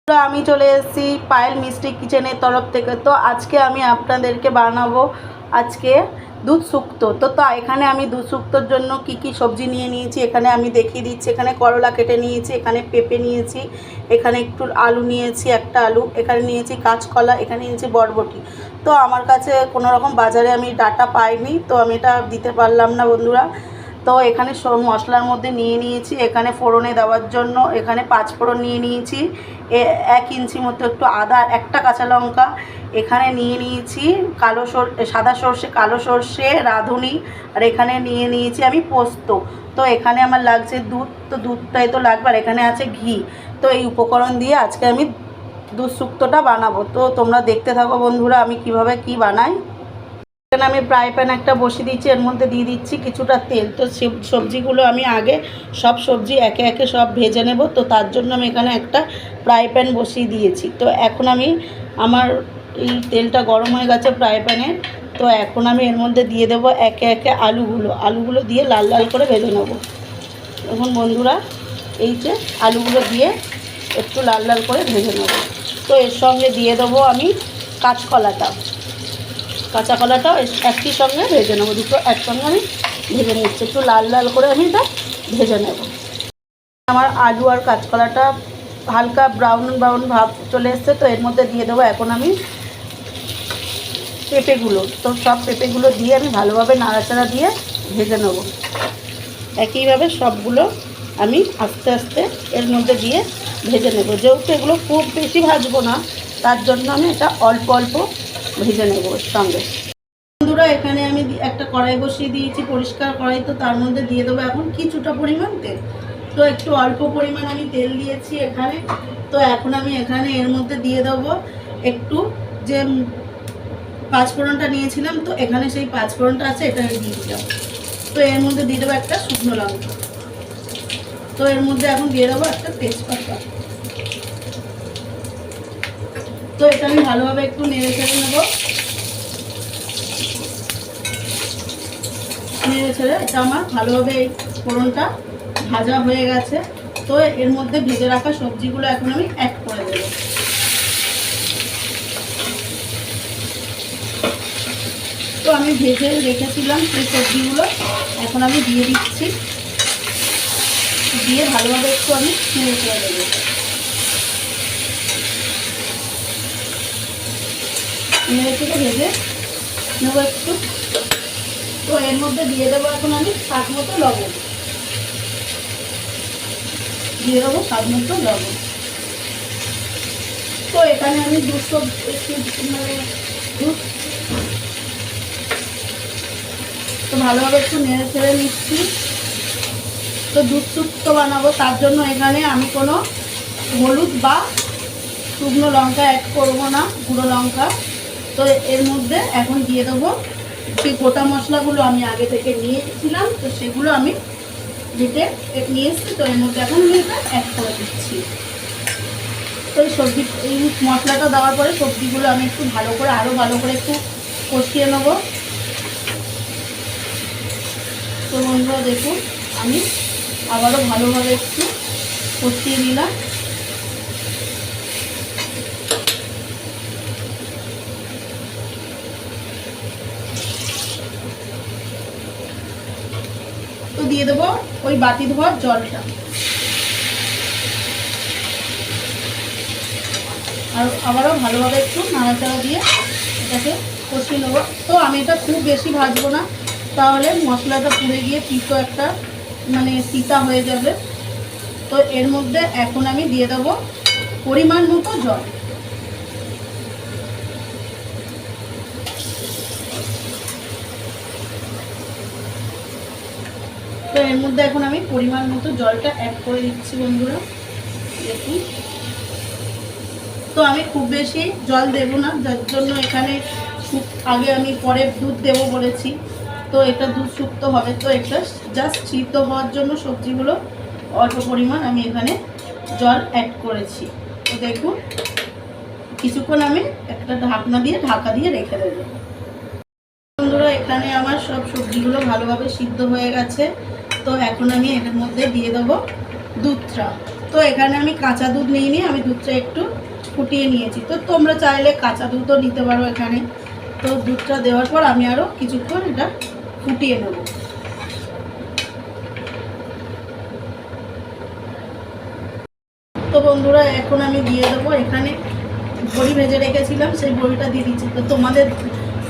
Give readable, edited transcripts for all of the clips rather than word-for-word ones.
আমি চলে এসেছি পায়েল মিষ্টি কিচেনের তরফ থেকে। তো আজকে আমি আপনাদেরকে বানাবো আজকে দুধ শুক্তো। তো এখানে আমি দুধ শুক্তোর জন্য কি সবজি নিয়ে নিয়েছি এখানে আমি দেখিয়ে দিচ্ছি। এখানে করলা কেটে নিয়েছি, এখানে পেঁপে নিয়েছি, এখানে একটু আলু নিয়েছি, একটা আলু, এখানে নিয়েছি কাঁচকলা, এখানে নিয়েছি বরবটি। তো আমার কাছে কোনো রকম বাজারে আমি ডাটা পাইনি, তো আমি এটা দিতে পারলাম না বন্ধুরা। তো এখানে সব মশলার মধ্যে নিয়ে নিয়েছি, এখানে ফোড়নে দেওয়ার জন্য এখানে 5 ফোড়ন নিয়ে নিয়েছি, 1 ইঞ্চি মতো একটু আদা, একটা কাঁচা লঙ্কা, এখানে নিয়ে নিয়েছি সাদা সর্ষে, কালো সর্ষে, রাঁধুনি, আর এখানে নিয়ে নিয়েছি আমি পোস্ত। তো এখানে আমার লাগছে দুধ, তো দুধটাই তো লাগবে, আর এখানে আছে ঘি। তো এই উপকরণ দিয়ে আজকে আমি দুধ শুক্তোটা বানাবো। তো তোমরা দেখতে থাকো বন্ধুরা আমি কিভাবে কি বানাই। এখানে আমি ফ্রাই প্যান একটা বসিয়ে দিচ্ছি, এর মধ্যে দিয়ে দিচ্ছি কিছুটা তেল। তো সবজিগুলো আমি আগে সব সবজি একে একে সব ভেজে নেব, তো তার জন্য আমি এখানে একটা ফ্রাই প্যান বসিয়ে দিয়েছি। তো এখন আমি আমার এই তেলটা গরম হয়ে গেছে ফ্রাই প্যানের। তো এখন আমি এর মধ্যে দিয়ে দেবো একে একে আলুগুলো দিয়ে লাল লাল করে ভেজে নেব। এখন বন্ধুরা এই যে আলুগুলো দিয়ে একটু লাল লাল করে ভেজে নেব। তো এর সঙ্গে দিয়ে দেবো আমি কাঁচা কলাটাও একই সঙ্গে ভেজে নেবো। দুটো একসঙ্গে আমি ভেজে নিচ্ছি, একটু লাল লাল করে আমি এটা ভেজে নেব। আমার আলু আর কাঁচকলাটা হালকা ব্রাউন ভাব চলে এসছে। তো এর মধ্যে দিয়ে দেবো এখন আমি পেঁপেগুলো। তো সব পেঁপেগুলো দিয়ে আমি ভালোভাবে নাড়াচাড়া দিয়ে ভেজে নেব। একইভাবে সবগুলো আমি আস্তে আস্তে এর মধ্যে দিয়ে ভেজে নেব। যেহেতু এগুলো খুব বেশি ভাজবো না, তার জন্য আমি এটা অল্প অল্প ভেজে নেব এর সঙ্গে। বন্ধুরা এখানে আমি একটা কড়াই বসিয়ে দিয়েছি, পরিষ্কার কড়াই। তো তার মধ্যে দিয়ে দেবো এখন কিছুটা পরিমাণ তেল। তো একটু অল্প পরিমাণ আমি তেল দিয়েছি এখানে। তো এখন আমি এখানে এর মধ্যে দিয়ে দেবো একটু যে 5 ফোড়নটা নিয়েছিলাম, তো এখানে সেই 5 ফোড়নটা আছে, এটা আমি দিয়ে দিলাম। তো এর মধ্যে দিয়ে দেবো একটা শুকনো লঙ্কা। তো এর মধ্যে এখন দিয়ে দেবো একটা তেজপাতা। তো এটা আমি ভালোভাবে একটু নেড়ে ছেড়ে নেবো। নেড়ে ছেড়ে এটা আমার ভালোভাবে এই ফোড়নটা ভাজা হয়ে গেছে। তো এর মধ্যে ভেজে রাখা সবজিগুলো এখন আমি অ্যাড করে দেবো। তো আমি ভেজে রেখেছিলাম সেই সবজিগুলো এখন আমি দিয়ে দিচ্ছি, দিয়ে ভালোভাবে একটু আমি নেড়ে ছেড়ে দেবো। নেড়ে ছেড়ে ভেজে নেবো একটু। তো এর মধ্যে দিয়ে দেবো এখন আমি স্বাদ মতো লবণ দিয়ে দেবো, তো এখানে আমি দুধ তো ভালোভাবে একটু নেড়ে ছেড়ে নিচ্ছি। তো দুধ শুক্তো বানাবো, তার জন্য এখানে আমি কোনো হলুদ বা শুকনো লঙ্কা অ্যাড করবো না, গুঁড়ো লঙ্কা। তো এর মধ্যে এখন দিয়ে দেবো যে গোটা মশলাগুলো আমি আগে থেকে নিয়েছিলাম, তো সেগুলো আমি বেটে নিয়ে এসেছি। তো এর মধ্যে এখন আমি এটা অ্যাড করে দিচ্ছি। তো এই মশলাটা দেওয়ার পরে সবজিগুলো আমি একটু আরও ভালো করে একটু কষিয়ে নেবো। তো বন্ধুরা দেখুন আমি আবারও ভালোভাবে একটু কষিয়ে নিলাম। তো দিয়ে দেবো ওই বাটি ধোয়ার জলটা, আর আবারও ভালোভাবে একটু নাড়াচাড়া দিয়ে এটাকে কষিয়ে নেবো। তো আমি এটা খুব বেশি ভাজবো না, তাহলে মশলাটা পুড়ে গিয়ে তিতা হয়ে যাবে। তো এর মধ্যে এখন আমি দিয়ে দেবো পরিমাণ মতো জল। তো এর মধ্যে এখন আমি পরিমাণ মতো জলটা অ্যাড করে দিচ্ছি বন্ধুরা দেখুন। তো আমি খুব বেশি জল দেব না, যার জন্য এখানে আগে আমি পরে দুধ দেবো বলেছি। তো এটা দুধ শুক্তো হবে, তো এটা জাস্ট সিদ্ধ হওয়ার জন্য সবজিগুলো অল্প পরিমাণ আমি এখানে জল অ্যাড করেছি। তো দেখুন কিছুক্ষণ আমি একটা ঢাকা দিয়ে রেখে দেবো। বন্ধুরা এখানে আমার সব সবজিগুলো ভালোভাবে সিদ্ধ হয়ে গেছে। তো এখন আমি এর মধ্যে দিয়ে দেবো দুধটা। তো তো এখানে আমি কাঁচা দুধ নিয়ে আমি দুধটা একটু ফুটিয়ে নিয়েছি। তো তোমরা চাইলে কাঁচা দুধও নিতে পারো এখানে। তো দুধটা দেওয়ার পর আমি আরও কিছুক্ষণ এটা ফুটিয়ে নেব। তো বন্ধুরা এখন আমি দিয়ে দেবো এখানে বড়ি ভেজে রেখেছিলাম, সেই বড়িটা দিয়ে দিচ্ছি। তো তোমাদের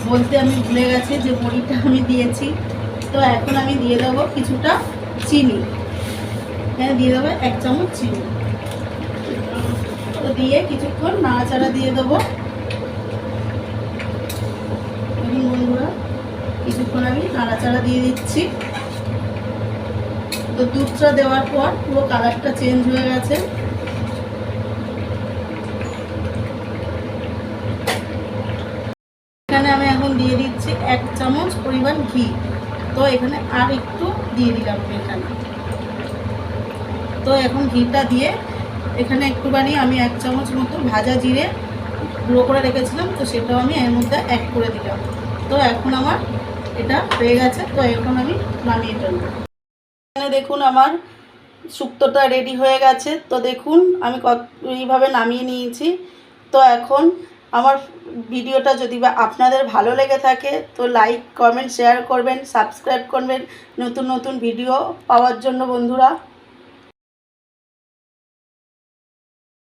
বলতে আমি ভুলে গেছি যে বড়িটা আমি দিয়েছি। তো এখন আমি দিয়ে দেবো কিছুটা চিনি, এখানে দিয়ে দেবো 1 চামচ চিনি। তো দিয়ে কিছুক্ষণ নাড়াচাড়া দিয়ে দেবো। দেখুন বন্ধুরা কিছুক্ষণ আমি নাড়াচাড়া দিয়ে দিচ্ছি। তো দুধটা দেওয়ার পর পুরো কালারটা চেঞ্জ হয়ে গেছে। এখানে আমি এখন দিয়ে দিচ্ছি 1 চামচ পরিমাণ ঘি। তো এখানে আর একটু দিয়ে দিলাম এখানে। তো এখন ঘিটা দিয়ে এখানে একটুখানি আমি 1 চামচ মতো ভাজা জিরে গুঁড়ো করে রেখেছিলাম, তো সেটাও আমি এর মধ্যে অ্যাড করে দিলাম। তো এখন আমার এটা হয়ে গেছে। তো এখন আমি নামিয়ে ফেলবো। এখানে দেখুন আমার শুক্তোটা রেডি হয়ে গেছে। তো দেখুন আমি এইভাবে নামিয়ে নিয়েছি। তো এখন আমার ভিডিওটা যদি বা আপনাদের ভালো লেগে থাকে তো লাইক কমেন্ট শেয়ার করবেন, সাবস্ক্রাইব করবেন নতুন নতুন ভিডিও পাওয়ার জন্য বন্ধুরা।